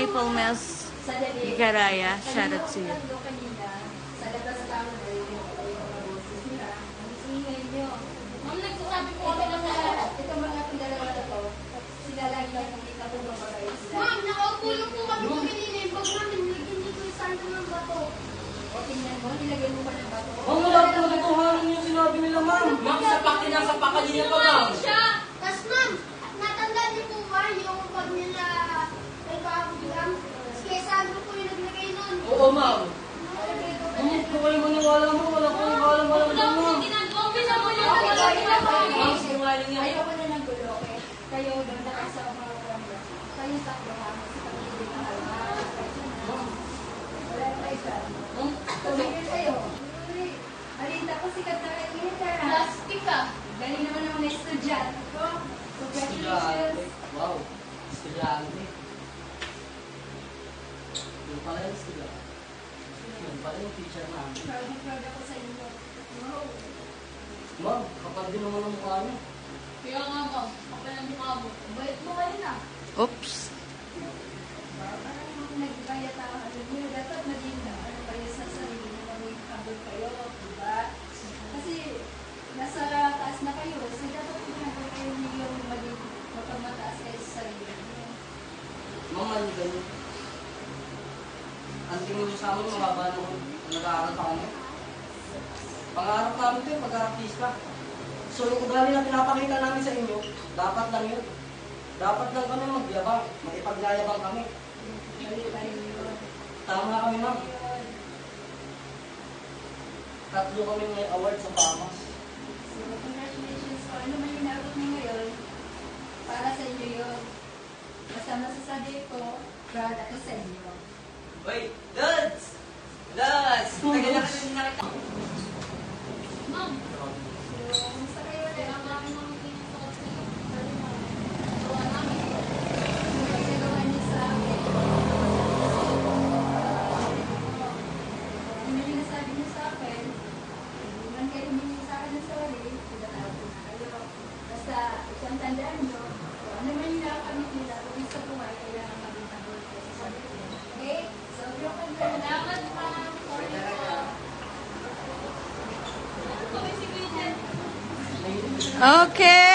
Maple Mills, Gigaraya. Shout out to you. Sa labas lang, ma'am, nagsasabi po kami na ito mga itong dalawa na to, sila lang yung nakikita po mga bagay. Ma'am, nakaupo lang po kami ng ganyan. Pag namin, nilagyan dito yung sando ng bato. O tingnan mo, nilagyan mo pa ng bato. Ma'am, wala po natutuhanan yung sinabi nila, ma'am. Ma'am, sapakin na sa pakalina pa, ma'am. Tapos ma'am, natandaan niyo po ba yung pag nila ay paabulang? Kaya sando po yung naglagay nun. Oo, ma'am. Ma'am, kung kayo maniwala mo, wala po yung walang ma'am. Ma'am, sinungaling yan. Ayoko na ng gulo, okay? Kayo doon na kayo sa mga programa. Kayo takbo ha, kasi pag-ibig na kayo. Wala na kayo dyan. Tumigil kayo. Alita ko sikat na kayo nito. Plastic ka. Galing naman ng mga estudyante ko. Congratulations. Wow, estudyante. Yung pala yung estudyante. Yung pala yung teacher na. Proud na proud ako sa inyo. Wow. Ma'am, kapag din naman ang mukha niyo. Kaya nga ma'am, kapal ang mukha mo. Bait mo kayo na. Oops. Parang nagkaya tao. Dapat maging ano kayo sa sarili na maging kabul kayo. Diba? Kasi nasa taas na kayo. So dapat pinagkaya kayo yung maging mapagmataas kayo sa sarili. Ma'am, ano ganyan? Ang tingin niyo sa amin, mababa nung nag-aaral pa kami. Pangarap namin ito yung pag-artista. So yung ugali na pinapakita namin sa inyo, dapat lang yun. Dapat lang kami magyabang, makipagyayabang kami. Tama kami, ma'am. 3 kami may award sa PAMAS. So congratulations po. Ano man yung naabot niyo ngayon, para sa inyo yun. Basta masasabi ko, proud ako sa inyo. Wait, Lods! Lods! Tagal na kami nakita. Ma'am, so, kumusta kayo ulit? Ang dami namin pinasakot sa iyo. Sorry, ma'am. Gawa namin. Nagawa niyo sa akin. Ano yung nasabi niyo sa akin? Hindi man kayo humingi sa akin ng sorry. Pinatawag ko na kayo. Basta, isang tandaan niyo, kung ano man yung nakakamit nila, kung sa buhay, kailangan maging tanggol kayo sa sarili. Okay? So, salamat, ma'am. Sorry po. Okay.